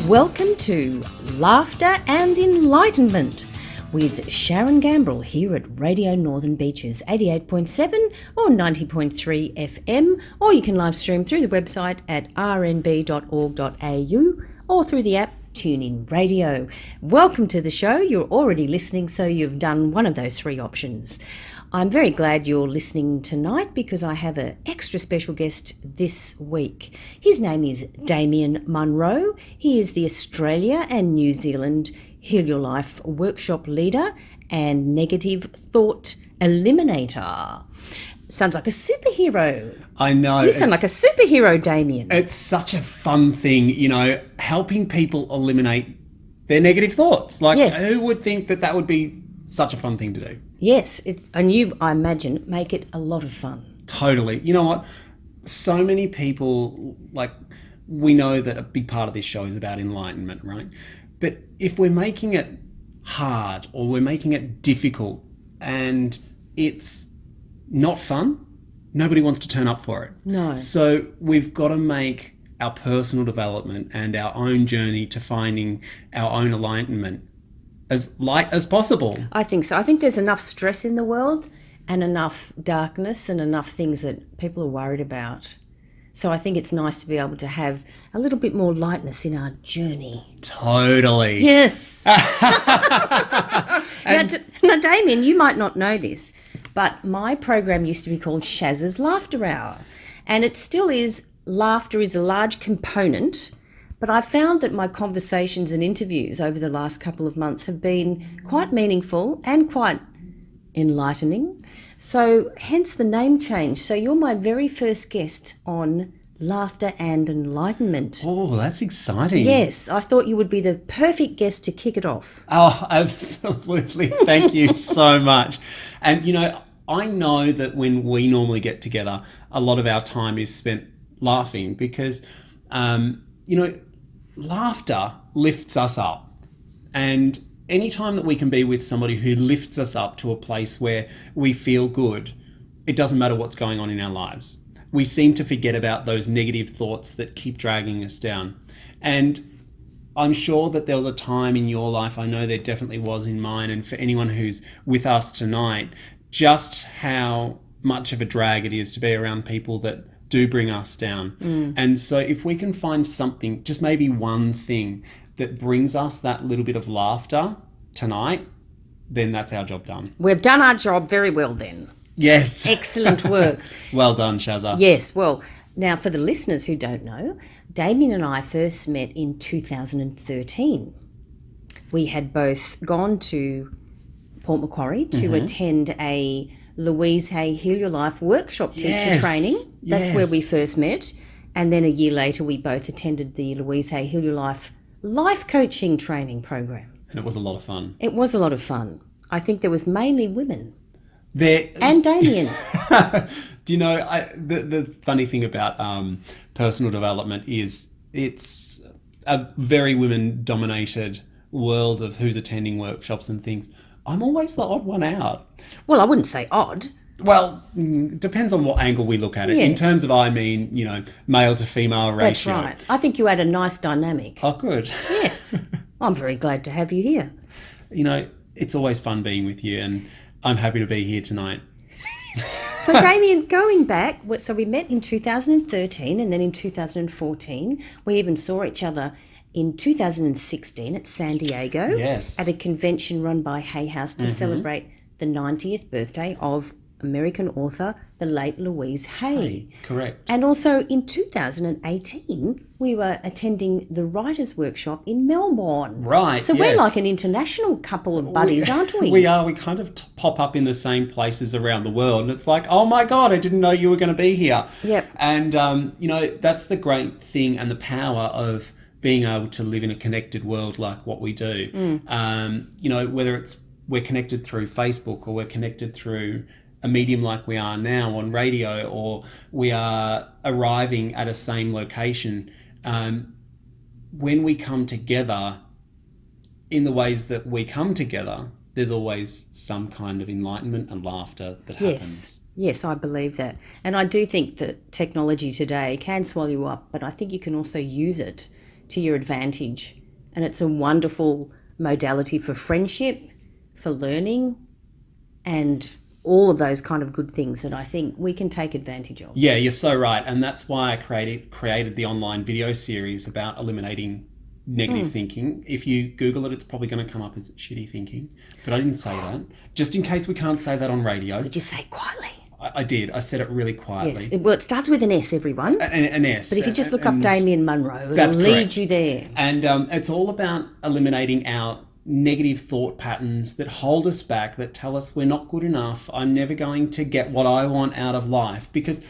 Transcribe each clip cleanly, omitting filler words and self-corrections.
Welcome to Laughter and Enlightenment with Sharon Gambrill here at Radio Northern Beaches 88.7 or 90.3 FM, or you can live stream through the website at rnb.org.au or through the app TuneIn Radio. Welcome to the show. You're already listening, so you've done one of those three options. I'm very glad you're listening tonight because I have an extra special guest this week. His name is Damien Munro. He is the Australia and New Zealand Heal Your Life workshop leader and negative thought eliminator. Sounds like a superhero. I know. You sound like a superhero, Damien. It's such a fun thing, you know, helping people eliminate their negative thoughts. Like, yes. Who would think that that would be such a fun thing to do? Yes, and you, I imagine, make it a lot of fun. Totally. You know what? So many people, like, we know that a big part of this show is about enlightenment, right? But if we're making it hard or we're making it difficult and it's not fun, nobody wants to turn up for it. No. So we've got to make our personal development and our own journey to finding our own enlightenment as light as possible. I think so. I think there's enough stress in the world and enough darkness and enough things that people are worried about. So I think it's nice to be able to have a little bit more lightness in our journey. Totally. Yes. Now, Damien, you might not know this, but my program used to be called Shazza's Laughter Hour. And it still is. Laughter is a large component. But I found that my conversations and interviews over the last couple of months have been quite meaningful and quite enlightening. So hence the name change. So you're my very first guest on Laughter and Enlightenment. Oh, that's exciting. Yes, I thought you would be the perfect guest to kick it off. Oh, absolutely. Thank you so much. And, you know, I know that when we normally get together, a lot of our time is spent laughing because, you know, laughter lifts us up. And anytime that we can be with somebody who lifts us up to a place where we feel good, it doesn't matter what's going on in our lives. We seem to forget about those negative thoughts that keep dragging us down. And I'm sure that there was a time in your life, I know there definitely was in mine, and for anyone who's with us tonight, just how much of a drag it is to be around people that do bring us down. And so if we can find something, just maybe one thing that brings us that little bit of laughter tonight, then that's our job done. We've done our job very well then. Yes. Excellent work. Well done, Shazza. Yes, well, now for the listeners who don't know, Damien and I first met in 2013. We had both gone to Port Macquarie to attend a Louise Hay Heal Your Life workshop teacher training. That's where we first met. And then a year later, we both attended the Louise Hay Heal Your Life coaching training program. And it was a lot of fun. It was a lot of fun. I think there was mainly women. There and Damien. Do you know, the funny thing about personal development is it's a very women-dominated world of who's attending workshops and things. I'm always the odd one out. Well, I wouldn't say odd. Well, depends on what angle we look at it. Yeah. In terms of, I mean, you know, male to female ratio. That's right. I think you had a nice dynamic. Oh, good. Yes. I'm very glad to have you here. You know, it's always fun being with you, and I'm happy to be here tonight. So, Damien, going back, so we met in 2013 and then in 2014. We even saw each other in 2016 at San Diego. Yes. At a convention run by Hay House to celebrate the 90th birthday of American author, the late Louise Hay. Correct. And also in 2018, we were attending the Writers' Workshop in Melbourne. Right, So we're like an international couple of buddies, aren't we? We are. We kind of pop up in the same places around the world. And it's like, oh my God, I didn't know you were going to be here. Yep. And, you know, that's the great thing and the power of being able to live in a connected world like what we do. You know, whether we're connected through Facebook or we're connected through a medium like we are now on radio, or we are arriving at a same location. When we come together in the ways that we come together, there's always some kind of enlightenment and laughter that happens. Yes, I believe that. And I do think that technology today can swallow you up, but I think you can also use it to your advantage. And it's a wonderful modality for friendship, for learning, and all of those kind of good things that I think we can take advantage of. Yeah, you're so right. And that's why I created the online video series about eliminating negative thinking. If you Google it, it's probably going to come up as shitty thinking. But I didn't say that. Just in case we can't say that on radio. We just say it quietly. I did. I said it really quietly. Yes. Well, it starts with an S, everyone. An S. But if you just look up Damien Munro, it'll lead you there. And it's all about eliminating our negative thought patterns that hold us back, that tell us we're not good enough, I'm never going to get what I want out of life. Because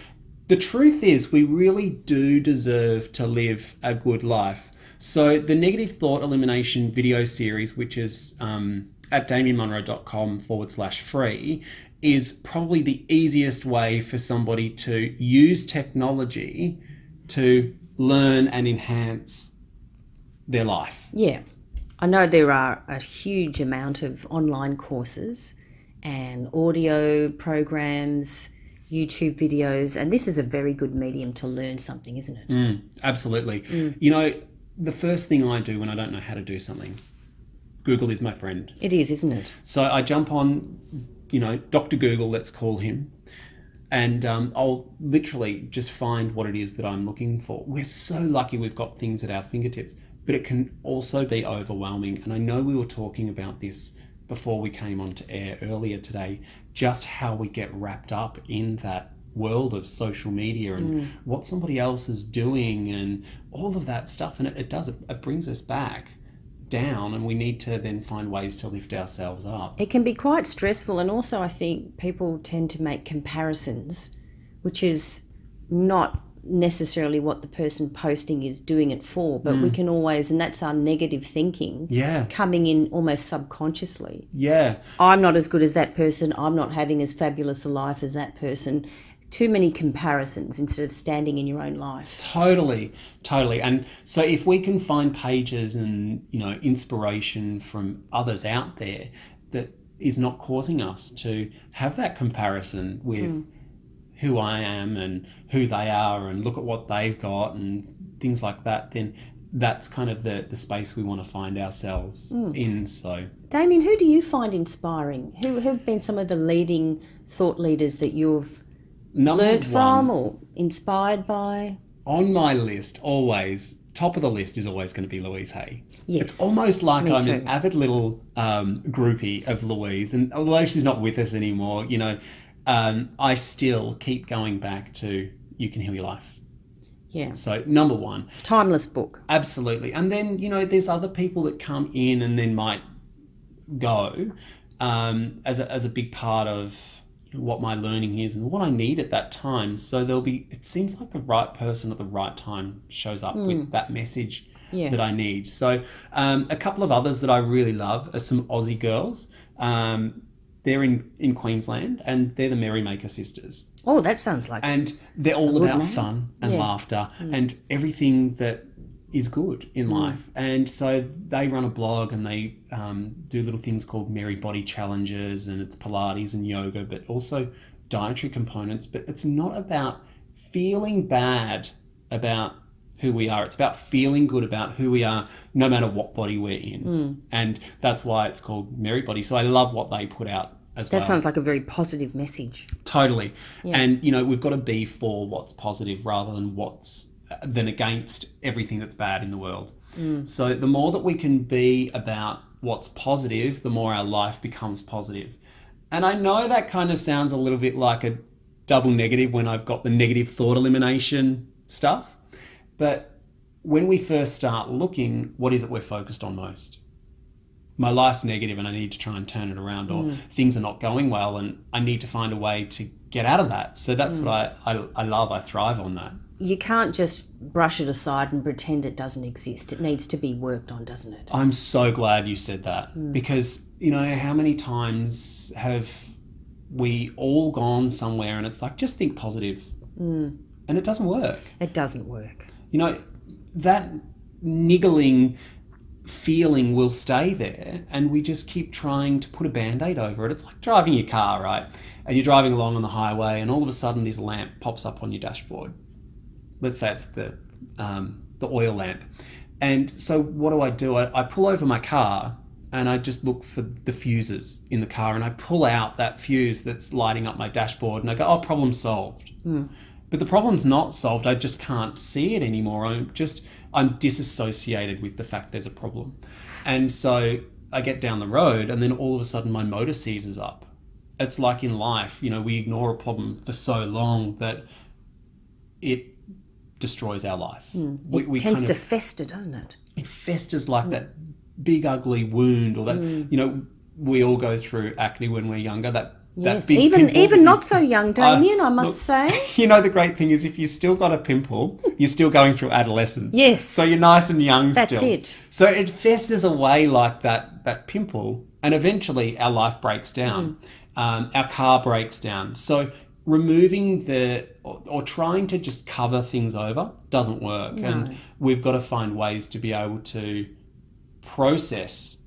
the truth is, we really do deserve to live a good life. So the negative thought elimination video series, which is at damienmunro.com/free, is probably the easiest way for somebody to use technology to learn and enhance their life. Yeah. I know there are a huge amount of online courses and audio programs, YouTube videos, and this is a very good medium to learn something, isn't it? Absolutely. You know, the first thing I do when I don't know how to do something, Google is my friend. It is, isn't it? So I jump on, Dr. Google, let's call him, and I'll literally just find what it is that I'm looking for. We're so lucky we've got things at our fingertips, but it can also be overwhelming. And I know we were talking about this before we came onto air earlier today, just how we get wrapped up in that world of social media and what somebody else is doing and all of that stuff. And it brings us back down, and we need to then find ways to lift ourselves up. It can be quite stressful, and also I think people tend to make comparisons, which is not necessarily what the person posting is doing it for, but we can always, and that's our negative thinking coming in almost subconsciously. I'm not as good as that person, I'm not having as fabulous a life as that person. Too many comparisons instead of standing in your own life. Totally. And so if we can find pages and inspiration from others out there that is not causing us to have that comparison with who I am and who they are and look at what they've got and things like that, then that's kind of the space we want to find ourselves in. So, Damien, who do you find inspiring? Who have been some of the leading thought leaders that you've learnt from or inspired by? On my list, always, top of the list is always going to be Louise Hay. Yes. It's almost like I'm too. an avid little groupie of Louise. And although she's not with us anymore, I still keep going back to You Can Heal Your Life. Yeah. So number one. Timeless book. Absolutely. And then, there's other people that come in and then might go as a big part of what my learning is and what I need at that time. So it seems like the right person at the right time shows up with that message that I need. So a couple of others that I really love are some Aussie girls. They're in Queensland, and they're the Merrymaker Sisters. Oh, that sounds like And they're all about fun and laughter and everything that is good in life. And so they run a blog and they do little things called Merry Body Challenges, and it's Pilates and yoga, but also dietary components. But it's not about feeling bad about who we are. It's about feeling good about who we are, no matter what body we're in. And that's why it's called Merry Body. So I love what they put out as well. That sounds like a very positive message. Totally. Yeah. And, we've got to be for what's positive rather than against everything that's bad in the world. So the more that we can be about what's positive, the more our life becomes positive. And I know that kind of sounds a little bit like a double negative when I've got the negative thought elimination stuff. But when we first start looking, what is it we're focused on most? My life's negative and I need to try and turn it around, or things are not going well and I need to find a way to get out of that. So that's what I love. I thrive on that. You can't just brush it aside and pretend it doesn't exist. It needs to be worked on, doesn't it? I'm so glad you said that because, how many times have we all gone somewhere and it's like, just think positive. And it doesn't work. It doesn't work. That niggling feeling will stay there and we just keep trying to put a Band-Aid over it. It's like driving your car, right? And you're driving along on the highway and all of a sudden this lamp pops up on your dashboard. Let's say it's the oil lamp. And so what do? I pull over my car and I just look for the fuses in the car, and I pull out that fuse that's lighting up my dashboard, and I go, oh, problem solved. But the problem's not solved. I just can't see it anymore. I'm disassociated with the fact there's a problem. And so I get down the road, and then all of a sudden my motor seizes up. It's like in life, we ignore a problem for so long that it destroys our life. It tends to fester, doesn't it? It festers like that big ugly wound, or that we all go through acne when we're younger. Yes, even not so young, Damien, I must say. The great thing is if you still got a pimple, you're still going through adolescence. Yes. So you're nice and young still. That's it. So it festers away like that pimple, and eventually our life breaks down. Our car breaks down. So removing or trying to just cover things over doesn't work. No. And we've got to find ways to be able to process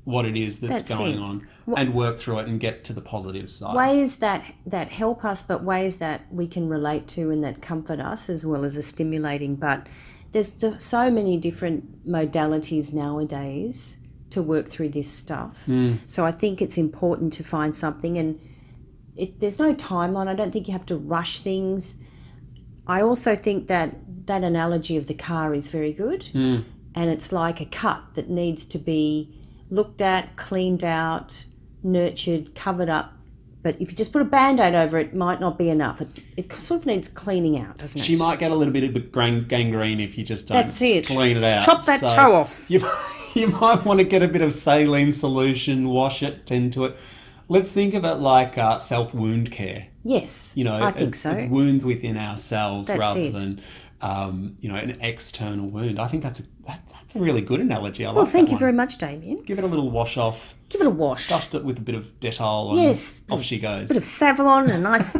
what it is that's going on and work through it and get to the positive side. Ways that help us, but ways that we can relate to and that comfort us, as well as are stimulating. But there's so many different modalities nowadays to work through this stuff. So I think it's important to find something, and there's no timeline. I don't think you have to rush things. I also think that analogy of the car is very good. And it's like a cut that needs to be looked at, cleaned out, nurtured, covered up. But if you just put a Band-Aid over it, might not be enough. It sort of needs cleaning out, doesn't it? She might get a little bit of gangrene if you just don't clean it out. Chop that toe off. You might want to get a bit of saline solution, wash it, tend to it. Let's think of it like self-wound care. Yes, I think so. It's wounds within ourselves rather than than an external wound. I think that's a really good analogy. Well, thank you very much, Damien. Give it a little wash off. Give it a wash. Dust it with a bit of Dettol, and off she goes. A bit of Savlon and a nice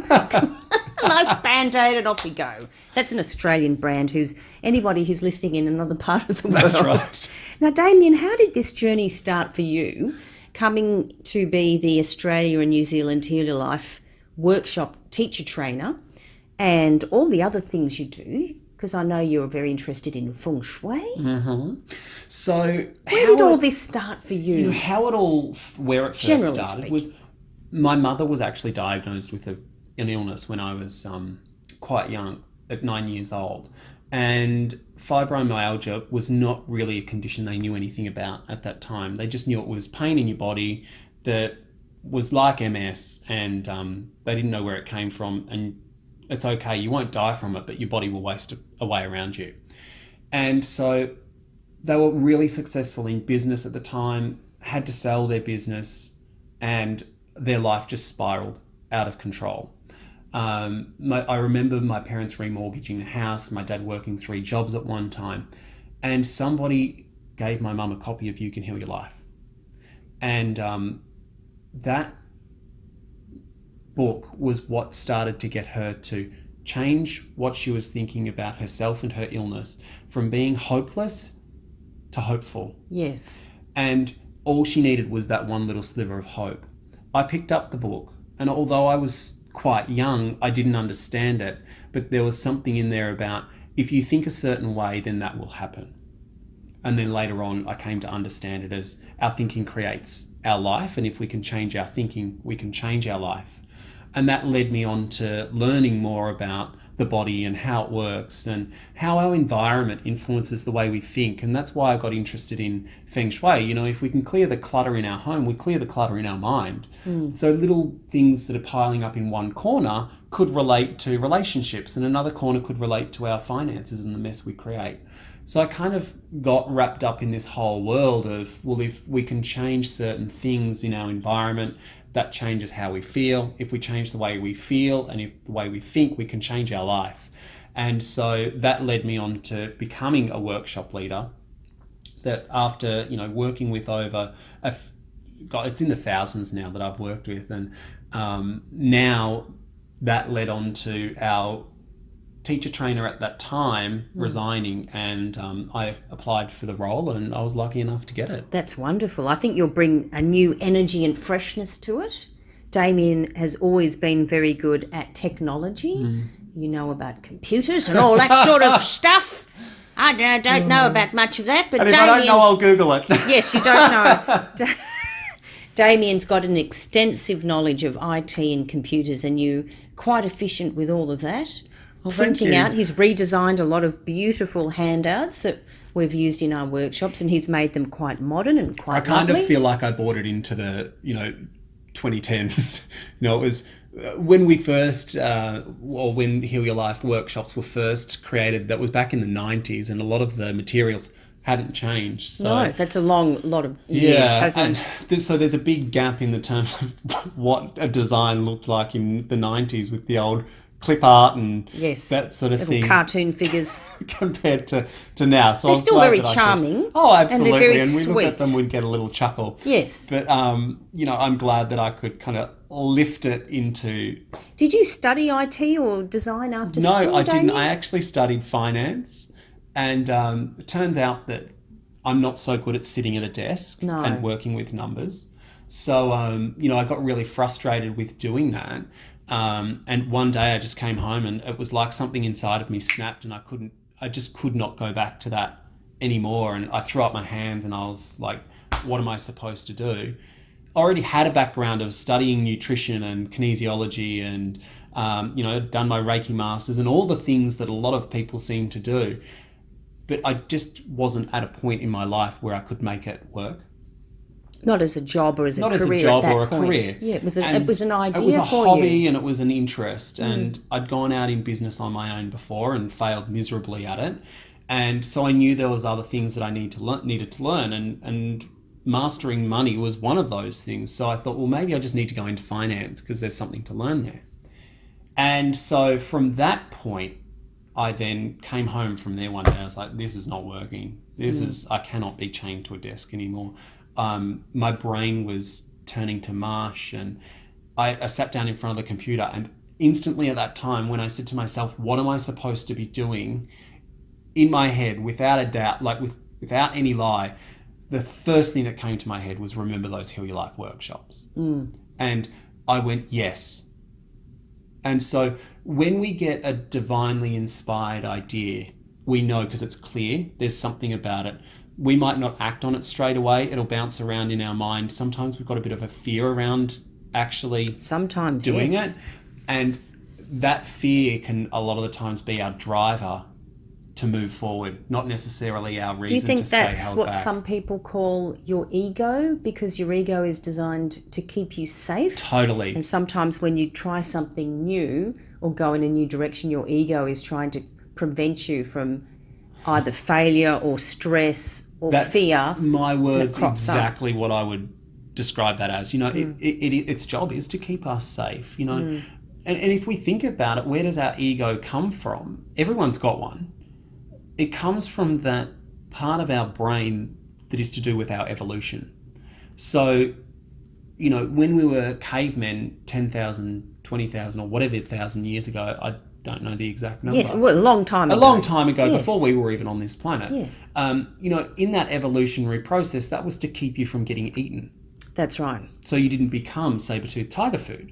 Band-Aid, and off we go. That's an Australian brand. Anybody who's listening in another part of the world. That's right. Now, Damien, how did this journey start for you, coming to be the Australia and New Zealand Healer Life workshop teacher trainer, and all the other things you do? Because I know you're very interested in feng shui. So where did all this start for you? Where it first started was, my mother was actually diagnosed with an illness when I was quite young, at 9 years old. And fibromyalgia was not really a condition they knew anything about at that time. They just knew it was pain in your body that was like MS, and they didn't know where it came from. And it's okay, you won't die from it, but your body will waste away around you. And so they were really successful in business at the time, had to sell their business, and their life just spiraled out of control. I remember my parents remortgaging a house, my dad working 3 jobs at one time, and somebody gave my mum a copy of You Can Heal Your Life. And that book was what started to get her to change what she was thinking about herself and her illness, from being hopeless to hopeful. Yes. And all she needed was that one little sliver of hope. I picked up the book, and although I was quite young, I didn't understand it, but there was something in there about, if you think a certain way, then that will happen. And then later on, I came to understand it as our thinking creates our life, and if we can change our thinking, we can change our life. And that led me on to learning more about the body and how it works and how our environment influences the way we think. And that's why I got interested in feng shui. If we can clear the clutter in our home, we clear the clutter in our mind. So little things that are piling up in one corner could relate to relationships, and another corner could relate to our finances and the mess we create. So I kind of got wrapped up in this whole world of, well, if we can change certain things in our environment, that changes how we feel. If we change the way we feel and if the way we think, we can change our life. And so that led me on to becoming a workshop leader, that after, working with over, it's in the thousands now that I've worked with. And now that led on to our teacher trainer at that time resigning, and I applied for the role, and I was lucky enough to get it. That's wonderful. I think you'll bring a new energy and freshness to it. Damien has always been very good at technology. You know about computers and all that sort of stuff. I don't know about much of that, but And if Damien... I don't know, I'll Google it. Yes, you don't know. Damien's got an extensive knowledge of IT and computers, and you're quite efficient with all of that. Well, thank Printing you. out. He's redesigned a lot of beautiful handouts that we've used in our workshops, and he's made them quite modern and quite I kind lovely. of feel like I bought it into the, 2010s. It was when we first, or when Heal Your Life workshops were first created, that was back in the 90s, and a lot of the materials hadn't changed. So, No, that's a lot of years, hasn't it? and so there's a big gap in the terms of what a design looked like in the 90s with the old clip art and Yes, that sort of little thing cartoon figures. compared to now. So They're I'm still glad very that I could- charming. Oh, absolutely. And they're very And we look at sweet. them, we'd get a little chuckle. Yes. But, I'm glad that I could kind of lift it into... Did you study IT or design after No, school, I didn't. Damien? I actually studied finance. And it turns out that I'm not so good at sitting at a desk No. and working with numbers. So, I got really frustrated with doing that. And one day I just came home and it was like something inside of me snapped, and I just could not go back to that anymore. And I threw up my hands and I was like, what am I supposed to do? I already had a background of studying nutrition and kinesiology and, done my Reiki masters and all the things that a lot of people seem to do. But I just wasn't at a point in my life where I could make it work. Not as a job or as a Not career as a job at that or a point. career. Yeah, it was And an idea it was a for hobby you. and it was an interest. And I'd gone out in business on my own before and failed miserably at it. And so I knew there was other things that I needed to learn. And mastering money was one of those things. So I thought, well, maybe I just need to go into finance because there's something to learn there. And so from that point, I then came home from there one day. I was like, this is not working. I cannot be chained to a desk anymore. My brain was turning to mush, and I sat down in front of the computer, and instantly at that time when I said to myself, what am I supposed to be doing? In my head, without a doubt, without any lie, the first thing that came to my head was remember those Heal Your Life workshops. And I went, yes. And so when we get a divinely inspired idea, we know because it's clear, there's something about it. We might not act on it straight away. It'll bounce around in our mind. Sometimes we've got a bit of a fear around actually doing it. And that fear can a lot of the times be our driver to move forward, not necessarily our reason Do you think to stay held that's what back. some people call your ego? Because your ego is designed to keep you safe. Totally. And sometimes when you try something new or go in a new direction, your ego is trying to prevent you from either failure or stress or That's fear. my words, crops up. exactly what I would describe that as. Its job is to keep us safe, And if we think about it, where does our ego come from? Everyone's got one. It comes from that part of our brain that is to do with our evolution. So, when we were cavemen 10,000, 20,000 or whatever 1,000 years ago, I don't know the exact number. Yes, well, a long time ago. A long time ago, Yes. before we were even on this planet. Yes. In that evolutionary process, that was to keep you from getting eaten. That's right. So you didn't become saber-toothed tiger food.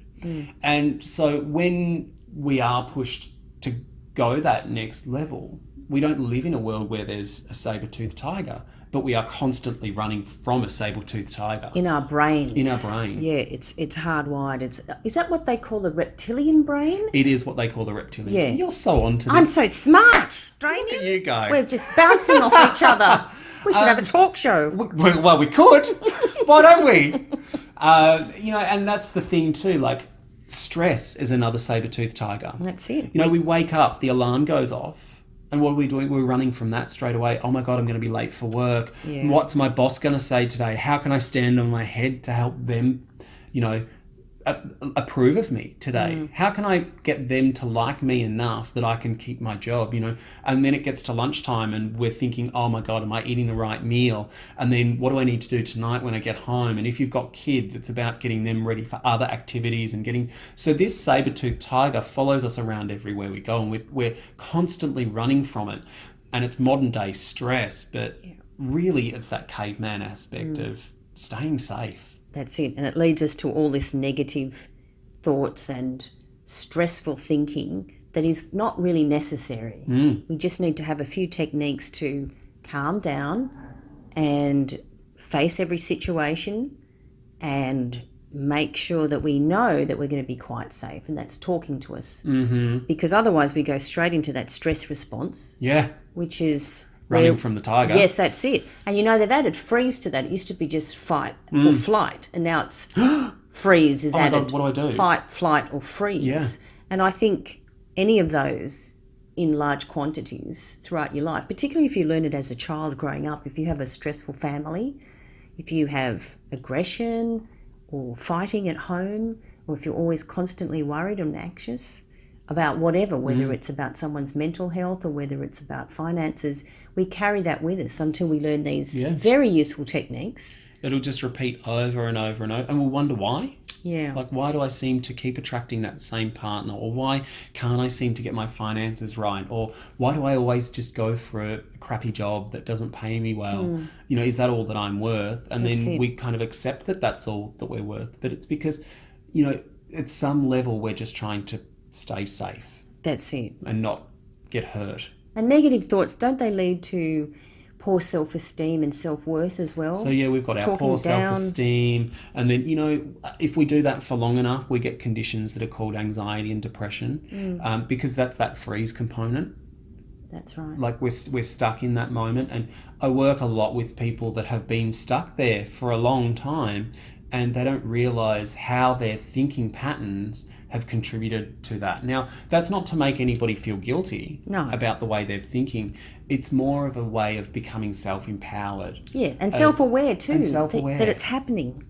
And so when we are pushed to go that next level, we don't live in a world where there's a saber-toothed tiger, but we are constantly running from a saber-toothed tiger. In our brains. In our brain. Yeah, it's hardwired. Is that what they call the reptilian brain? It is what they call the reptilian. Yeah. You're so onto this. I'm so smart, Damien. Look at you go. We're just bouncing off each other. We should have a talk show. Well, we could. Why don't we? And that's the thing too. Like, stress is another saber-toothed tiger. That's it. We wake up, the alarm goes off, and what are we doing? We're running from that straight away. Oh my God, I'm going to be late for work. Yeah. What's my boss going to say today? How can I stand on my head to help them, approve of me today? How can I get them to like me enough that I can keep my job, And then it gets to lunchtime and we're thinking, oh my God, am I eating the right meal? And then what do I need to do tonight when I get home? And if you've got kids, it's about getting them ready for other activities and so this saber-toothed tiger follows us around everywhere we go, and we're constantly running from it. And it's modern day stress, but really it's that caveman aspect of staying safe. That's it. And it leads us to all this negative thoughts and stressful thinking that is not really necessary. We just need to have a few techniques to calm down and face every situation and make sure that we know that we're going to be quite safe, and that's talking to us. Because otherwise we go straight into that stress response. Yeah. Which is... running from the tiger. Yes, that's it. And you know, they've added freeze to that. It used to be just fight or flight, and now it's freeze is added. God, what do I do? Fight, flight or freeze. Yeah. And I think any of those in large quantities throughout your life, particularly if you learn it as a child growing up, if you have a stressful family, if you have aggression or fighting at home, or if you're always constantly worried and anxious about whatever, whether it's about someone's mental health or whether it's about finances, we carry that with us until we learn these very useful techniques. It'll just repeat over and over and over, and we'll wonder why. Yeah. Like, why do I seem to keep attracting that same partner? Or why can't I seem to get my finances right? Or why do I always just go for a crappy job that doesn't pay me well? You know, is that all that I'm worth? And then we kind of accept that that's all that we're worth. But it's because, you know, at some level we're just trying to stay safe. That's it. And not get hurt. And negative thoughts, don't they lead to poor self-esteem and self-worth as well? So, yeah, we've got our poor self-esteem. And then, you know, if we do that for long enough, we get conditions that are called anxiety and depression because that's that freeze component. That's right. Like we're stuck in that moment. And I work a lot with people that have been stuck there for a long time and they don't realise how their thinking patterns have contributed to that. Now, that's not to make anybody feel guilty about the way they're thinking. It's more of a way of becoming self-empowered. Yeah, and self-aware too. And self-aware. That it's happening.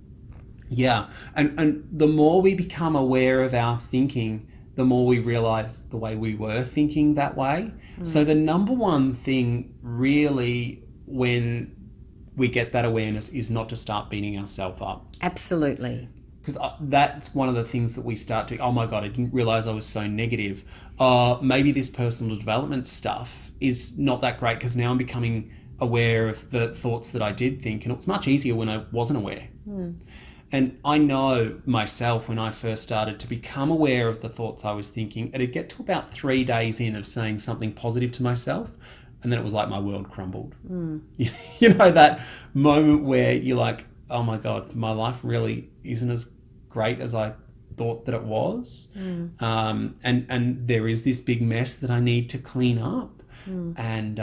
Yeah, and the more we become aware of our thinking, the more we realise the way we were thinking that way. So the number one thing really when we get that awareness is not to start beating ourselves up. Absolutely. Because that's one of the things that we start to, oh my God, I didn't realise I was so negative. Maybe this personal development stuff is not that great because now I'm becoming aware of the thoughts that I did think, and it was much easier when I wasn't aware. And I know myself when I first started to become aware of the thoughts I was thinking, it'd get to about 3 days in of saying something positive to myself, and then it was like my world crumbled. You know, that moment where you're like, oh my God, my life really isn't as great as I thought that it was. And there is this big mess that I need to clean up. And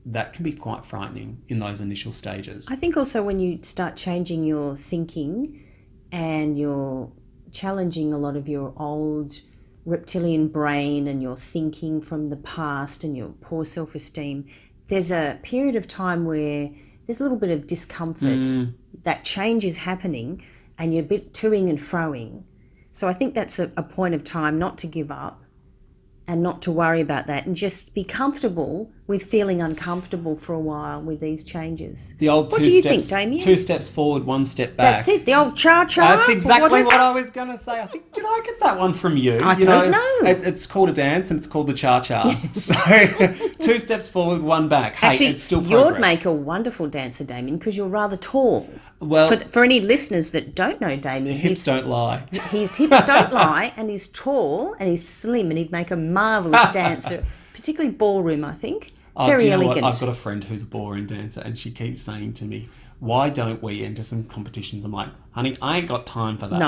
that can be quite frightening in those initial stages. I think also when you start changing your thinking and you're challenging a lot of your old reptilian brain and your thinking from the past and your poor self-esteem, there's a period of time where there's a little bit of discomfort. That change is happening and you're a bit toing and froing. So I think that's a point of time not to give up and not to worry about that and just be comfortable with feeling uncomfortable for a while with these changes. The old what do you think, Damien? 2 steps forward, 1 step back. That's it, the old cha-cha. That's exactly what I was going to say. I think, did I get that one from you? I don't know. It's called a dance and it's called the cha-cha. So 2 steps forward, 1 back. Hey, actually, it's still progress. You'd make a wonderful dancer, Damien, because you're rather tall. Well, for any listeners that don't know Damien, hips don't lie. His hips don't lie, and he's tall and he's slim, and he'd make a marvellous dancer, particularly ballroom, I think. Very elegant. What? I've got a friend who's a ballroom dancer, and she keeps saying to me, why don't we enter some competitions? I'm like, honey, I ain't got time for that.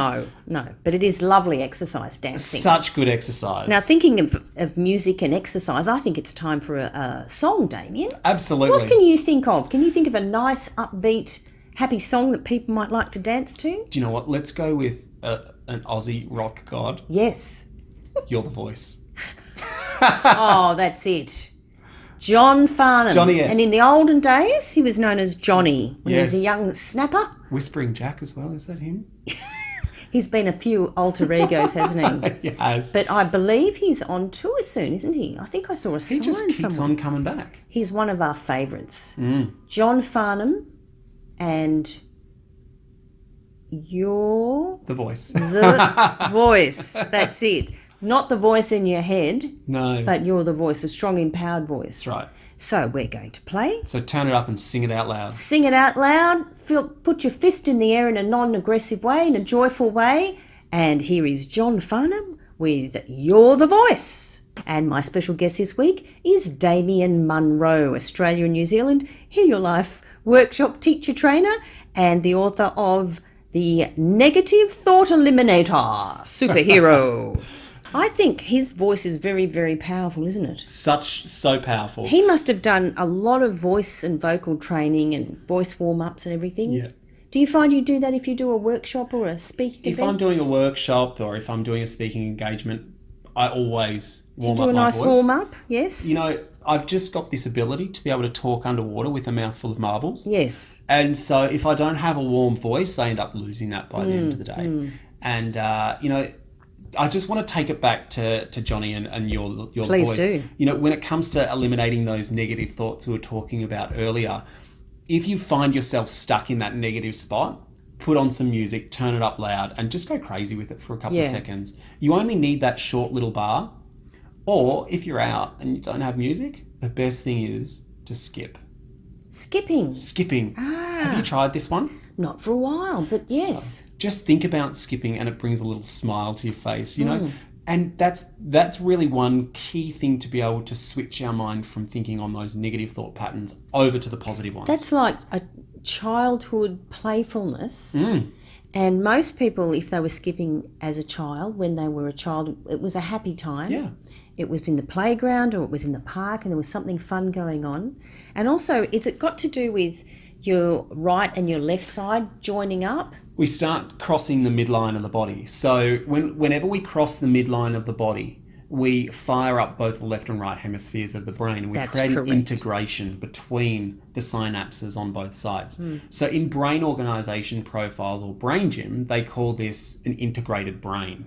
No, but it is lovely exercise, dancing. Such good exercise. Now, thinking of music and exercise, I think it's time for a song, Damien. Absolutely. What can you think of? Can you think of a nice, upbeat, happy song that people might like to dance to? Do you know what? Let's go with an Aussie rock god. Yes. You're the Voice. Oh, that's it. John Farnham. Johnny F. And in the olden days, he was known as Johnny when he was a young snapper. Whispering Jack as well, is that him? He's been a few alter egos, hasn't he? He has. But I believe he's on tour soon, isn't he? I think I saw a sign somewhere. He just keeps on coming back. He's one of our favourites. John Farnham and you're... The Voice. The Voice. That's it. Not the voice in your head. No. But you're the voice, a strong, empowered voice. That's right. So we're going to play. So turn it up and sing it out loud. Sing it out loud. Put your fist in the air in a non-aggressive way, in a joyful way. And here is John Farnham with You're the Voice. And my special guest this week is Damien Munro, Australia and New Zealand, Heal Your Life workshop teacher trainer and the author of The Negative Thought Eliminator Superhero. I think his voice is very, very powerful, isn't it? So powerful. He must have done a lot of voice and vocal training and voice warm-ups and everything. Yeah. Do you find you do that if you do a workshop or a speaking event? If I'm doing a workshop or if I'm doing a speaking engagement, I always warm up my voice. Do a nice warm-up, yes? You know, I've just got this ability to be able to talk underwater with a mouthful of marbles. Yes. And so if I don't have a warm voice, I end up losing that by the end of the day. And, you know, I just want to take it back to Johnny and your Please voice. do. You know, when it comes to eliminating those negative thoughts we were talking about earlier, if you find yourself stuck in that negative spot, put on some music, turn it up loud, and just go crazy with it for a couple of seconds. You only need that short little bar. Or if you're out and you don't have music, the best thing is to skip. Skipping. Have you tried this one? Not for a while, but yes. So just think about skipping and it brings a little smile to your face, you know? And that's really one key thing to be able to switch our mind from thinking on those negative thought patterns over to the positive ones. That's like a childhood playfulness. And most people, if they were skipping as a child, when they were a child, it was a happy time. Yeah. It was in the playground or it was in the park and there was something fun going on. And also, it's got to do with your right and your left side joining up. We start crossing the midline of the body. So whenever we cross the midline of the body, we fire up both the left and right hemispheres of the brain. And we create an integration between the synapses on both sides. So in brain organization profiles or brain gym, they call this an integrated brain.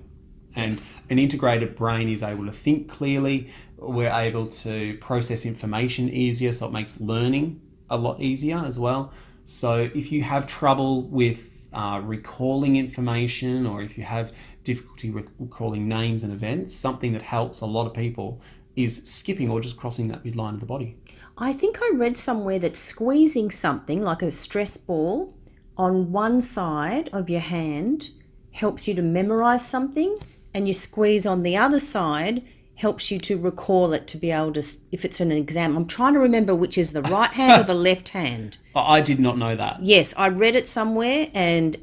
And an integrated brain is able to think clearly. We're able to process information easier, so it makes learning a lot easier as well. So if you have trouble with recalling information, or if you have difficulty with recalling names and events, something that helps a lot of people is skipping or just crossing that midline of the body. I think I read somewhere that squeezing something like a stress ball on one side of your hand helps you to memorize something, and you squeeze on the other side helps you to recall it, to be able to, if it's an exam. I'm trying to remember which is the right hand or the left hand. I did not know that. Yes, I read it somewhere, and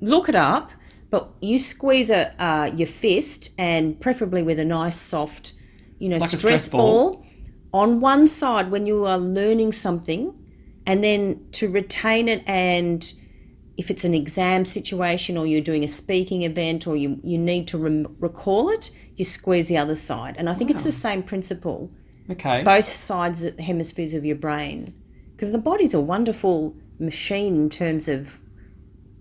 look it up, but you squeeze your fist, and preferably with a nice soft, like stress ball on one side when you are learning something, and then to retain it, and if it's an exam situation or you're doing a speaking event or you need to recall it, you squeeze the other side. And I think it's the same principle. Okay. Both sides, hemispheres of your brain. Because the body's a wonderful machine in terms of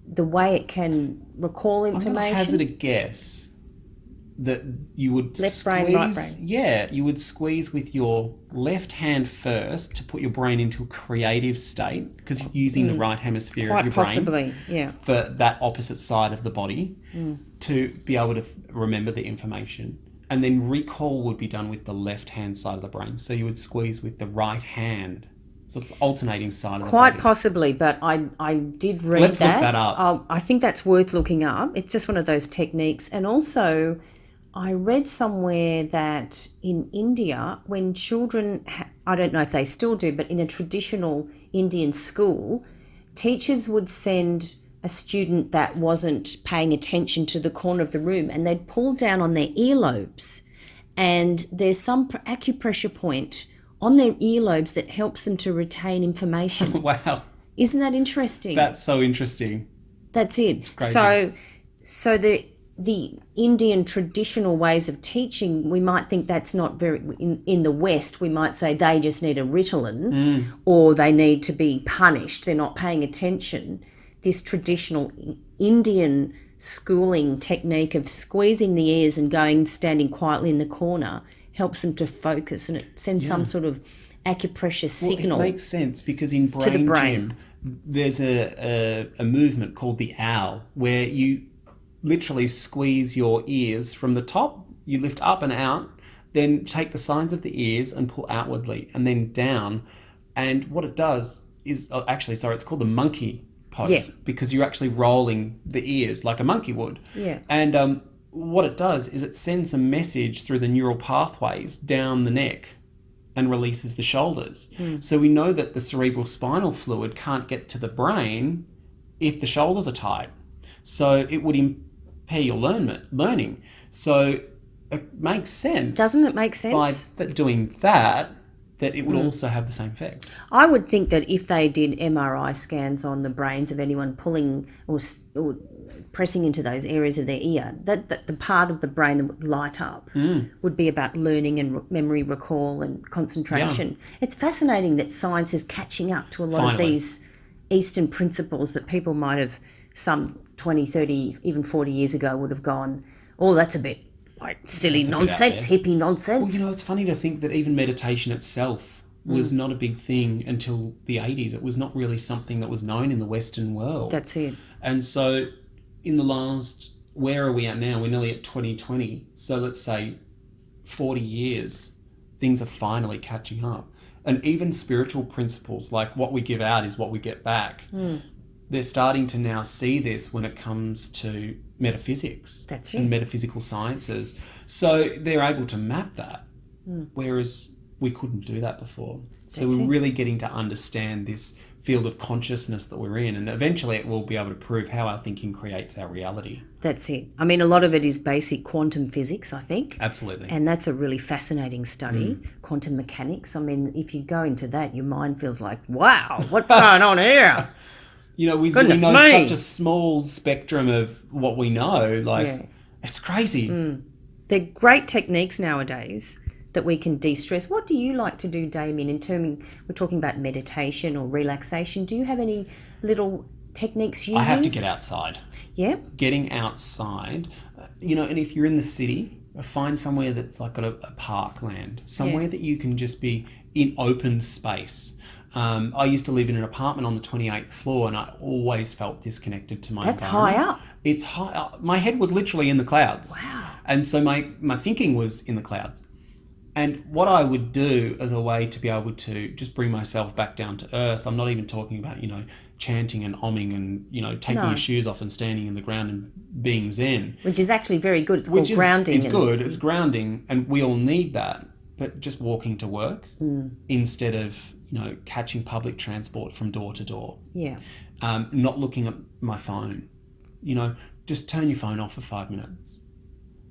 the way it can recall information. I'm going to hazard a guess that you would left brain, right brain. Yeah, you would squeeze with your left hand first to put your brain into a creative state, because you're using the right hemisphere of your brain for that opposite side of the body to be able to remember the information. And then recall would be done with the left hand side of the brain. So you would squeeze with the right hand. So it's the alternating side of the body. Quite possibly, but I did read Let's that. Look that up. I think that's worth looking up. It's just one of those techniques. And also, I read somewhere that in India, when children, I don't know if they still do, but in a traditional Indian school, teachers would send a student that wasn't paying attention to the corner of the room, and they'd pull down on their earlobes, and there's some acupressure point on their earlobes that helps them to retain information. Wow. Isn't that interesting? That's so interesting. That's it. So the Indian traditional ways of teaching, we might think that's not very, in the West, we might say they just need a Ritalin or they need to be punished. They're not paying attention. This traditional Indian schooling technique of squeezing the ears and standing quietly in the corner helps them to focus, and it sends some sort of acupressure signal. It makes sense, because in brain gym, there's a movement called the owl, where you literally squeeze your ears from the top, you lift up and out, then take the sides of the ears and pull outwardly and then down. And what it does is, it's called the monkey pose, because you're actually rolling the ears like a monkey would. Yeah. And what it does is it sends a message through the neural pathways down the neck and releases the shoulders. So we know that the cerebral spinal fluid can't get to the brain if the shoulders are tight. So it would impair your learning. So it makes sense. Doesn't it make sense? By doing that it would also have the same effect. I would think that if they did MRI scans on the brains of anyone pulling or pressing into those areas of their ear, that the part of the brain that would light up would be about learning and memory recall and concentration. Yeah. It's fascinating that science is catching up to a lot of these Eastern principles that people might have some 20, 30, even 40 years ago would have gone, oh, that's a bit like silly nonsense, hippie nonsense. Well, it's funny to think that even meditation itself was not a big thing until the 80s. It was not really something that was known in the Western world. That's it. And so in the last, where are we at now? We're nearly at 2020. So let's say 40 years, things are finally catching up. And even spiritual principles, like what we give out is what we get back. They're starting to now see this when it comes to metaphysics and metaphysical sciences. So they're able to map that, whereas we couldn't do that before. So we're really getting to understand this field of consciousness that we're in, and eventually it will be able to prove how our thinking creates our reality. That's it. I mean, a lot of it is basic quantum physics, I think. Absolutely. And that's a really fascinating study, quantum mechanics. I mean, if you go into that, your mind feels like, wow, what's going on here? You know, we know such a small spectrum of what we know. It's crazy. They're great techniques nowadays that we can de-stress. What do you like to do, Damien, we're talking about meditation or relaxation. Do you have any little techniques you use? I have to get outside. Yeah? Getting outside, and if you're in the city, find somewhere that's like got a parkland, somewhere that you can just be in open space. I used to live in an apartment on the 28th floor, and I always felt disconnected to my environment. That's high up. It's high up. My head was literally in the clouds. Wow. And so my thinking was in the clouds. And what I would do as a way to be able to just bring myself back down to earth, I'm not even talking about, chanting and omming and, taking your shoes off and standing in the ground and being zen. Which is actually very good. It's called grounding. It's good. It's grounding, and we all need that. But just walking to work instead of, catching public transport from door to door. Yeah. Not looking at my phone. Just turn your phone off for 5 minutes.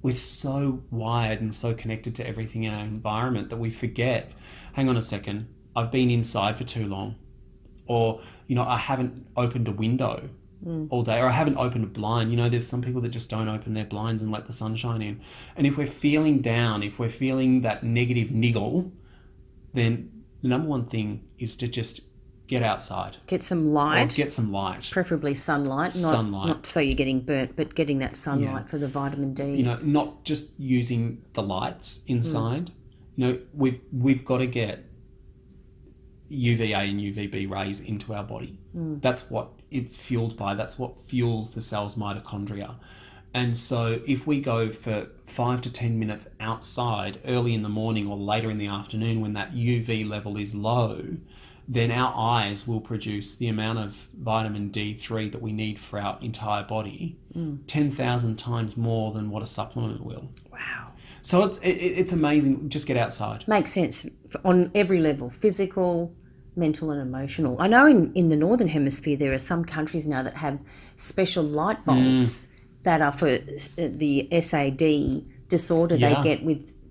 We're so wired and so connected to everything in our environment that we forget, hang on a second, I've been inside for too long. Or, I haven't opened a window all day, or I haven't opened a blind. There's some people that just don't open their blinds and let the sunshine in. And if we're feeling down, if we're feeling that negative niggle, then the number one thing is to just get outside. Get some light. Or get some light. Preferably sunlight. Not so you're getting burnt, but getting that sunlight for the vitamin D. Not just using the lights inside. We've got to get UVA and UVB rays into our body. That's what it's fueled by. That's what fuels the cell's mitochondria. And so if we go for 5 to 10 minutes outside early in the morning or later in the afternoon when that UV level is low, then our eyes will produce the amount of vitamin D3 that we need for our entire body, 10,000 times more than what a supplement will. Wow. So it's amazing. Just get outside. Makes sense on every level, physical, mental and emotional. I know in the Northern Hemisphere there are some countries now that have special light bulbs that are for the SAD disorder they get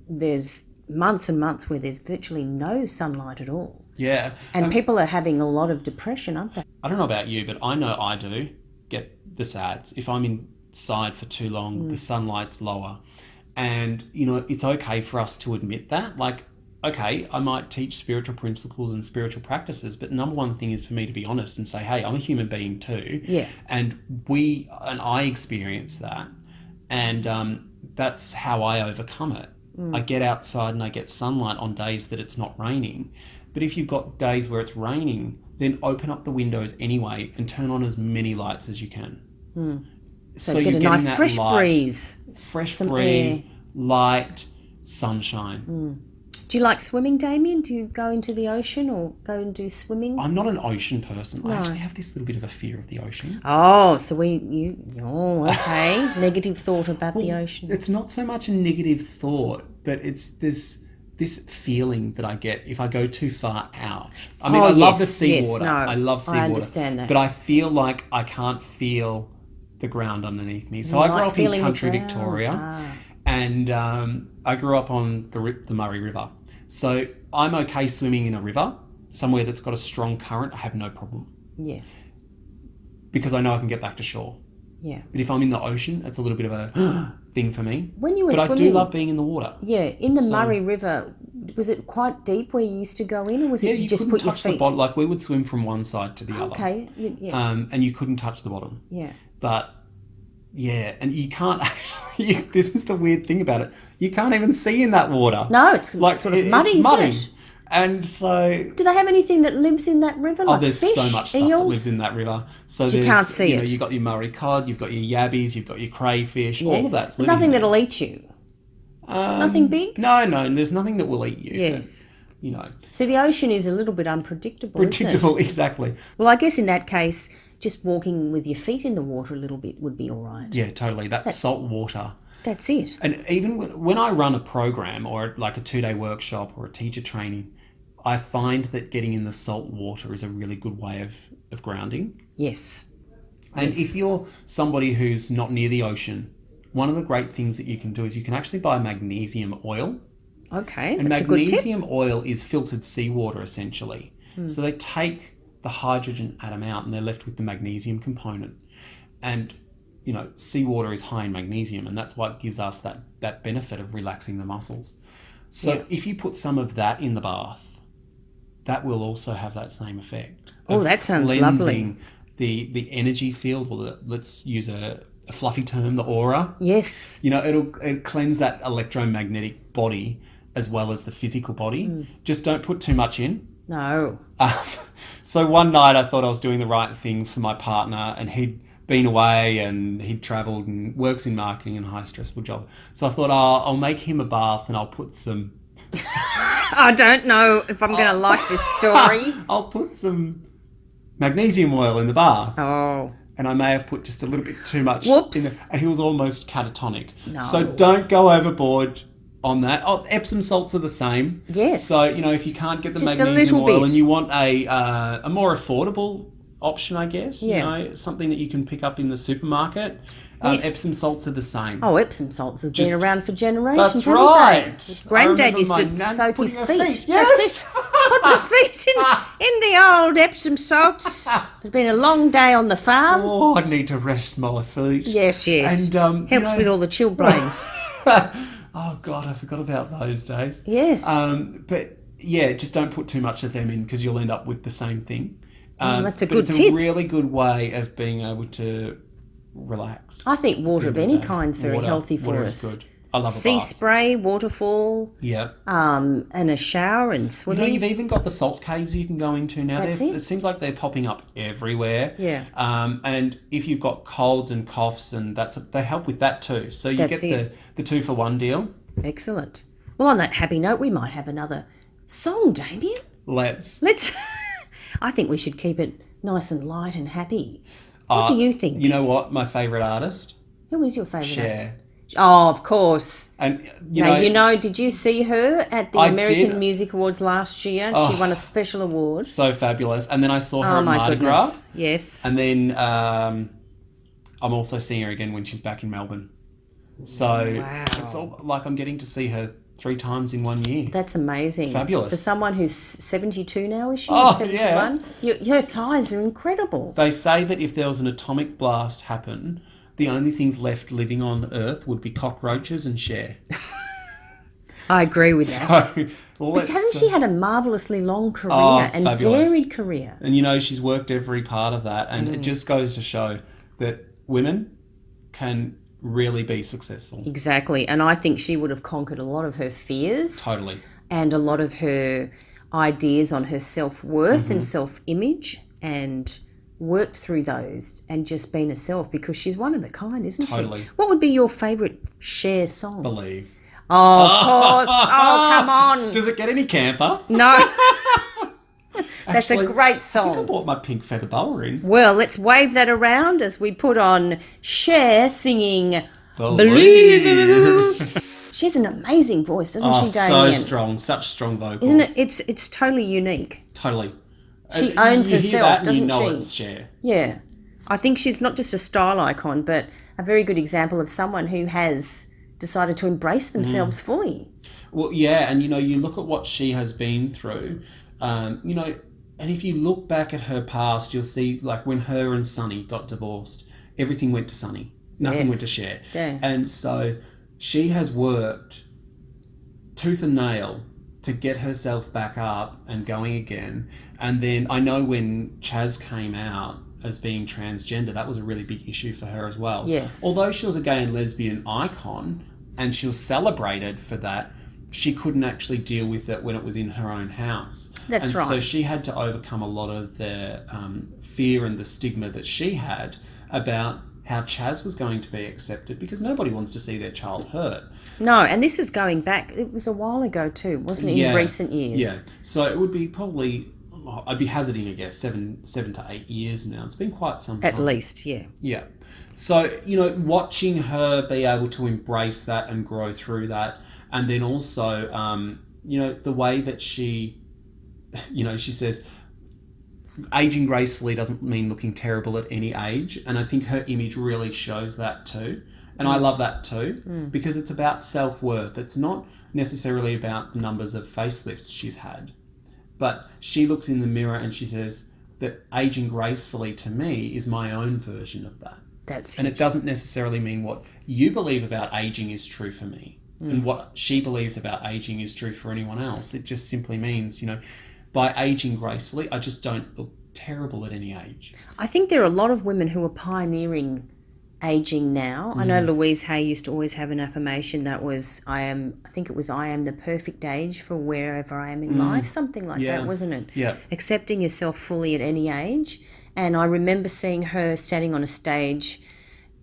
there's months and months where there's virtually no sunlight at all. Yeah. And people are having a lot of depression, aren't they? I don't know about you, but I know I do get the SADs. If I'm inside for too long, the sunlight's lower. And, it's okay for us to admit that. Like, okay, I might teach spiritual principles and spiritual practices, but number one thing is for me to be honest and say, hey, I'm a human being too. Yeah. And I experience that. And that's how I overcome it. I get outside and I get sunlight on days that it's not raining. But if you've got days where it's raining, then open up the windows anyway and turn on as many lights as you can. So get a nice fresh breeze. Fresh breeze, light, sunshine. Do you like swimming, Damien? Do you go into the ocean or go and do swimming? I'm not an ocean person. No. I actually have this little bit of a fear of the ocean. Oh, so okay. Negative thought about the ocean. It's not so much a negative thought, but it's this feeling that I get if I go too far out. I mean, I love the seawater. No, I love seawater. I understand that. But I feel like I can't feel the ground underneath me. So I grew up in country Victoria, and I grew up on the Murray River. So I'm okay swimming in a river, somewhere that's got a strong current. I have no problem. Yes. Because I know I can get back to shore. Yeah. But if I'm in the ocean, it's a little bit of a thing for me. When you were swimming, I do love being in the water. Yeah, in the Murray River, was it quite deep where you used to go in, or was it you just put your feet? Like we would swim from one side to the other. Okay, yeah. And you couldn't touch the bottom. Yeah. But yeah, and you can't actually. This is the weird thing about it. You can't even see in that water. No, it's like sort of muddy. It's muddy. Isn't it? And so... Do they have anything that lives in that river, like there's fish, so much stuff eels? that lives in that river. So you can't see it. You've got your Murray cod, you've got your yabbies, you've got your crayfish, all of that's living nothing that'll eat you? Nothing big? No, there's nothing that will eat you. Yes. But, So the ocean is a little bit unpredictable, Predictable, isn't it? exactly. Well, I guess in that case, just walking with your feet in the water a little bit would be all right. Yeah, totally. That's salt water. That's it. And even when I run a program or like a 2-day workshop or a teacher training, I find that getting in the salt water is a really good way of grounding. Yes. And if you're somebody who's not near the ocean, one of the great things that you can do is you can actually buy magnesium oil. Okay, and that's a good tip. Magnesium oil is filtered seawater, essentially. So they take the hydrogen atom out and they're left with the magnesium component. And, seawater is high in magnesium, and that's what gives us that benefit of relaxing the muscles. So if you put some of that in the bath, that will also have that same effect. Oh, that sounds lovely. The energy field, well, let's use a fluffy term, the aura. Yes. It'll cleanse that electromagnetic body as well as the physical body. Just don't put too much in. No. So one night I thought I was doing the right thing for my partner, and he'd been away and he'd travelled and works in marketing and a high stressful job. So I thought I'll make him a bath and I'll put some... I don't know if I'm going to like this story. I'll put some magnesium oil in the bath. Oh. And I may have put just a little bit too much. Whoops. And he was almost catatonic. No. So don't go overboard on that. Epsom salts are the same. Yes. So, if you can't get the just magnesium oil bit. and you want a more affordable option, I guess, yeah. Something that you can pick up in the supermarket. Yes. Epsom salts are the same. Oh, Epsom salts have been around for generations. That's right. Granddad used to soak his feet. Yes. Put my feet in the old Epsom salts. It's been a long day on the farm. Oh, I need to rest my feet. Yes. And helps with all the chilblains. Oh God, I forgot about those days. Yes. But yeah, just don't put too much of them in because you'll end up with the same thing. That's a good tip. It's a really good way of being able to relax. I think water of any kind is very healthy for us. Is good. I love sea spray, waterfall. Yeah. And a shower and swimming. You've even got the salt caves you can go into now. That's it. It seems like they're popping up everywhere. Yeah. And if you've got colds and coughs, and they help with that too. So you get the 2-for-1 deal. Excellent. Well, on that happy note, we might have another song, Damien. Let's. I think we should keep it nice and light and happy. What do you think? You know what? My favourite artist? Who is your favourite Cher. artist? Oh, of course. And did you see her at the American Music Awards last year? She won a special award. So fabulous. And then I saw her at Mardi Gras. Yes. And then I'm also seeing her again when she's back in Melbourne. So it's all like I'm getting to see her 3 times in 1 year. That's amazing. It's fabulous. For someone who's 72 now, is she? Oh, 71? yeah. Her thighs are incredible. They say that if there was an atomic blast happen, the only things left living on Earth would be cockroaches and Cher. I agree with that. But hasn't she had a marvellously long career and fabulous. varied career? And she's worked every part of that, and it just goes to show that women can really be successful. Exactly. And I think she would have conquered a lot of her fears. Totally. And a lot of her ideas on her self-worth and self-image, and worked through those and just been herself, because she's one of a kind, isn't Totally. she? What would be your favourite Cher song? Believe. Oh, of course. Oh, come on. song. Does it get any camper? No. That's Actually, a great I song. bought my pink feather boa in. Well, let's wave that around as we put on Cher singing Believe. She has an amazing voice, doesn't she, So Damien? strong, such strong vocals. Isn't it? It's totally unique. Totally. She owns you herself, hear that and doesn't you know she? It's Cher. Yeah. I think she's not just a style icon, but a very good example of someone who has decided to embrace themselves fully. Well, yeah, and you look at what she has been through, and if you look back at her past, you'll see like when her and Sonny got divorced, everything went to Sonny. Nothing went to Cher. Yeah. And so she has worked tooth and nail to get herself back up and going again. And then I know when Chaz came out as being transgender, that was a really big issue for her as well. Yes. Although she was a gay and lesbian icon and she was celebrated for that, she couldn't actually deal with it when it was in her own house. That's right. So she had to overcome a lot of the fear and the stigma that she had about how Chaz was going to be accepted, because nobody wants to see their child hurt. No, and this is going back, it was a while ago too, wasn't it, in recent years? Yeah, so it would be probably, I'd be hazarding a guess, 7 to 8 years now. It's been quite some time. At least, yeah. Yeah. So, watching her be able to embrace that and grow through that, and then also, the way that she, she says, aging gracefully doesn't mean looking terrible at any age. And I think her image really shows that too. And I love that too, because it's about self-worth. It's not necessarily about the numbers of facelifts she's had, but she looks in the mirror and she says that aging gracefully to me is my own version of that. And it doesn't necessarily mean what you believe about aging is true for me. And what she believes about aging is true for anyone else. It just simply means, by aging gracefully, I just don't look terrible at any age. I think there are a lot of women who are pioneering aging now. I know Louise Hay used to always have an affirmation that was, I am the perfect age for wherever I am in life, something like that, wasn't it? Yeah. Accepting yourself fully at any age. And I remember seeing her standing on a stage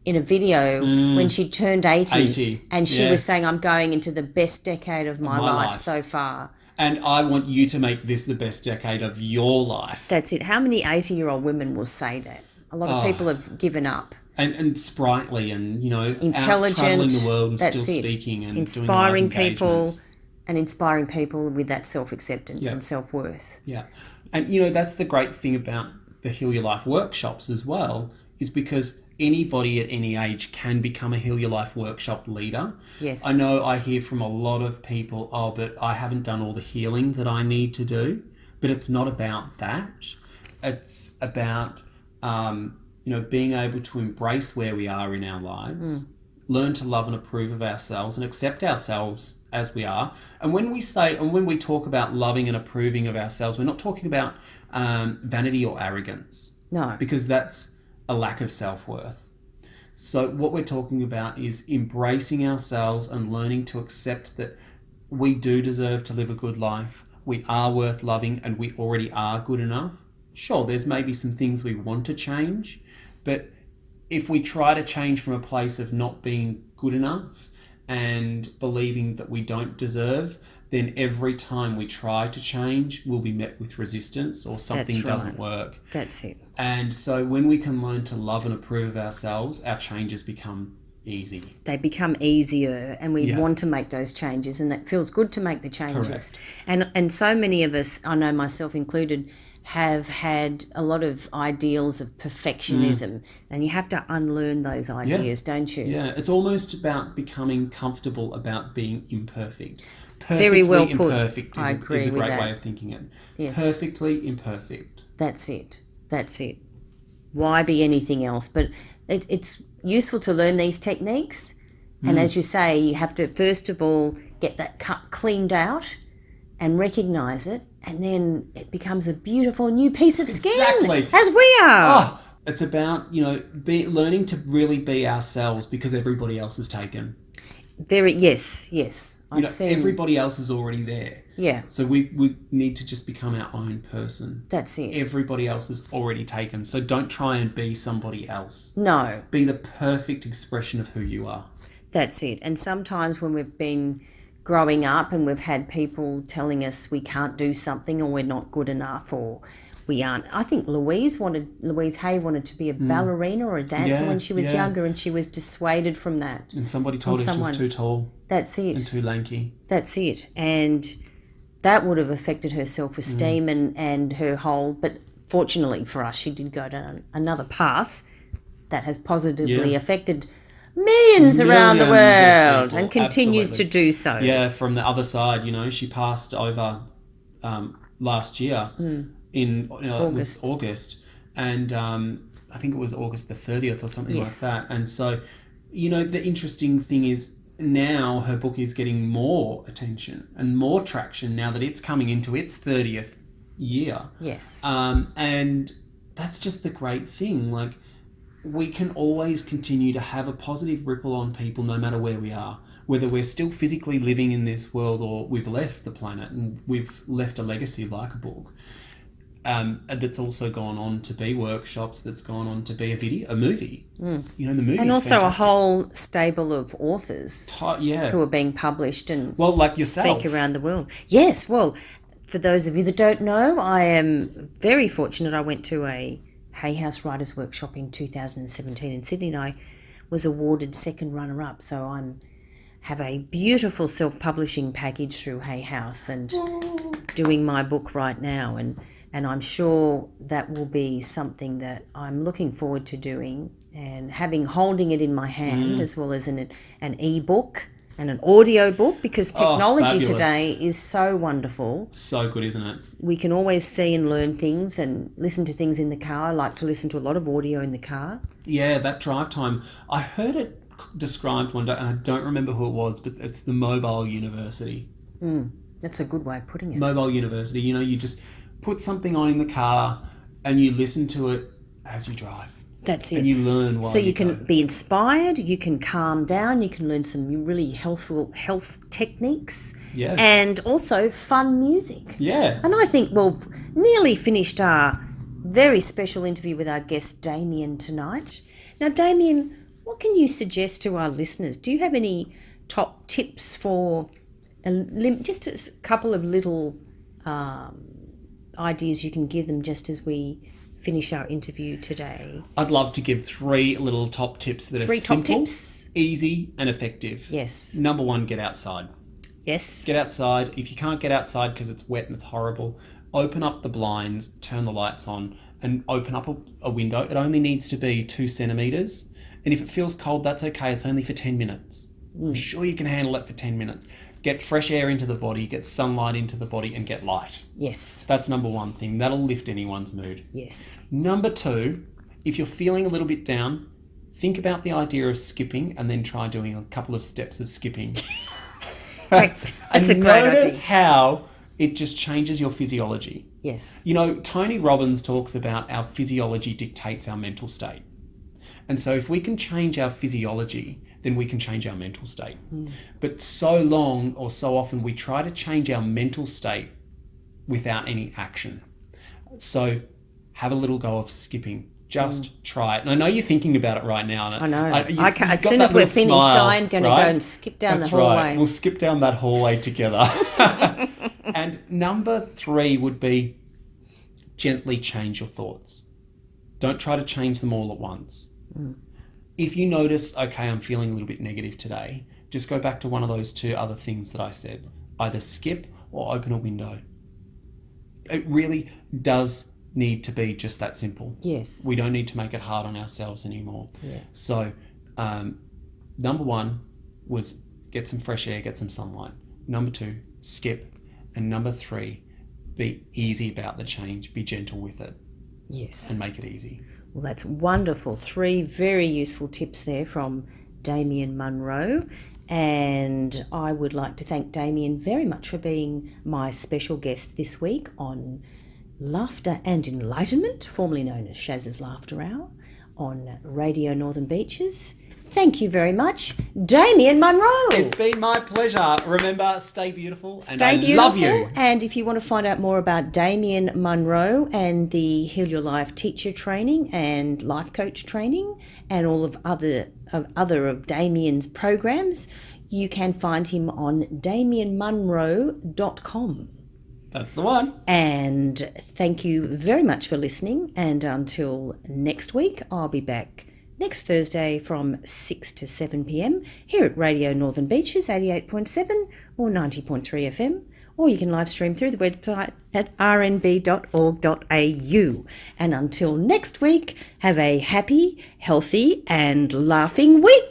in a video when she turned 80 and she was saying, I'm going into the best decade of my life so far. And I want you to make this the best decade of your life. That's it. How many 80-year-old women will say that? A lot of people have given up. And sprightly and, intelligent, out travelling the world and still speaking and inspiring doing people and inspiring people with that self-acceptance and self-worth. Yeah. And, that's the great thing about the Heal Your Life workshops as well, is because anybody at any age can become a Heal Your Life workshop leader. Yes. I know I hear from a lot of people, but I haven't done all the healing that I need to do. But it's not about that. It's about, being able to embrace where we are in our lives, learn to love and approve of ourselves and accept ourselves as we are. And when we talk about loving and approving of ourselves, we're not talking about vanity or arrogance. No. Because that's a lack of self-worth. So what we're talking about is embracing ourselves and learning to accept that we do deserve to live a good life. We are worth loving and we already are good enough. Sure, there's maybe some things we want to change, but if we try to change from a place of not being good enough and believing that we don't deserve, then every time we try to change, we'll be met with resistance or something doesn't work. That's it. And so when we can learn to love and approve of ourselves, our changes become easy. They become easier and we want to make those changes, and it feels good to make the changes. Correct. And so many of us, I know myself included, have had a lot of ideals of perfectionism, and you have to unlearn those ideas, don't you? Yeah, it's almost about becoming comfortable about being imperfect. Very well put. Imperfect is, I agree is a with great that. way of thinking it. Yes. Perfectly imperfect. That's it. Why be anything else? But it's useful to learn these techniques. And as you say, you have to first of all get that cut cleaned out and recognise it, and then it becomes a beautiful new piece of skin. Exactly. As we are. Oh, it's about, learning to really be ourselves because everybody else is taken. Yes. I've seen everybody else is already there. Yeah. So we need to just become our own person. That's it. Everybody else is already taken. So don't try and be somebody else. No. Be the perfect expression of who you are. That's it. And sometimes when we've been growing up, and we've had people telling us we can't do something or we're not good enough or we aren't. I think Louise Hay wanted to be a ballerina or a dancer when she was younger, and she was dissuaded from that. And somebody told her she was too tall. That's it. And too lanky. That's it. And that would have affected her self-esteem and her whole... But fortunately for us, she did go down another path that has positively affected millions around the world and continues to do so. Yeah, from the other side, she passed over last year in August. And I think it was August the 30th or something like that. And so, the interesting thing is now her book is getting more attention and more traction now that it's coming into its 30th year. Yes. And that's just the great thing. Like, we can always continue to have a positive ripple on people no matter where we are, whether we're still physically living in this world or we've left the planet and we've left a legacy like a book. That's also gone on to be workshops, that's gone on to be a movie. The movie, and also fantastic. A whole stable of authors who are being published and like yourself, speak around the world. Yes, well, for those of you that don't know, I am very fortunate. I went to a Hay House Writers Workshop in 2017 in Sydney, and I was awarded second runner-up. So I have a beautiful self-publishing package through Hay House and doing my book right now, and I'm sure that will be something that I'm looking forward to doing and holding it in my hand, as well as an e-book and an audio book, because technology today is so wonderful. So good, isn't it? We can always see and learn things and listen to things in the car. I like to listen to a lot of audio in the car. Yeah, that drive time. I heard it described one day, and I don't remember who it was, but it's the mobile university. That's a good way of putting it. Mobile university. You just put something on in the car and you listen to it as you drive. That's it. And you learn while so you can be inspired, you can calm down, you can learn some really health techniques, and also fun music. Yeah. And I think we've nearly finished our very special interview with our guest Damien tonight. Now, Damien, what can you suggest to our listeners? Do you have any top tips for just a couple of little ideas you can give them just as we finish our interview today? I'd love to give 3 little top tips that are simple, easy and effective. Yes. Number 1, get outside. Yes. Get outside. If you can't get outside because it's wet and it's horrible, open up the blinds, turn the lights on, and open up a window. It only needs to be 2 centimetres. And if it feels cold, that's okay. It's only for 10 minutes. I'm sure you can handle it for 10 minutes. Get fresh air into the body, get sunlight into the body, and get light. Yes. That's number 1 thing. That'll lift anyone's mood. Yes. Number 2, if you're feeling a little bit down, think about the idea of skipping and then try doing a couple of steps of skipping. That's a great notice idea. how it just changes your physiology. Yes. Tony Robbins talks about our physiology dictates our mental state. And so if we can change our physiology, then we can change our mental state. But so long or so often we try to change our mental state without any action. So have a little go of skipping. Just try it. And I know you're thinking about it right now. I know. As soon as we're finished, I'm going to go and skip down the hallway. Right. We'll skip down that hallway together. And number 3 would be gently change your thoughts. Don't try to change them all at once. If you notice, okay, I'm feeling a little bit negative today, just go back to one of those 2 other things that I said. Either skip or open a window. It really does need to be just that simple. Yes. We don't need to make it hard on ourselves anymore. Yeah. So, number 1 was get some fresh air, get some sunlight. Number 2, skip. And number 3, be easy about the change. Be gentle with it. Yes. And make it easy. Well, that's wonderful. 3 very useful tips there from Damien Munro. And I would like to thank Damien very much for being my special guest this week on Laughter and Enlightenment, formerly known as Shazza's Laughter Hour, on Radio Northern Beaches. Thank you very much, Damien Munro. It's been my pleasure. Remember, stay beautiful, and I love you. And if you want to find out more about Damien Munro and the Heal Your Life teacher training and life coach training and all of other of Damien's programs, you can find him on damienmunro.com. That's the one. And thank you very much for listening. And until next week, I'll be back next Thursday from 6 to 7 p.m. here at Radio Northern Beaches 88.7 or 90.3 FM. Or you can live stream through the website at rnb.org.au. And until next week, have a happy, healthy and laughing week.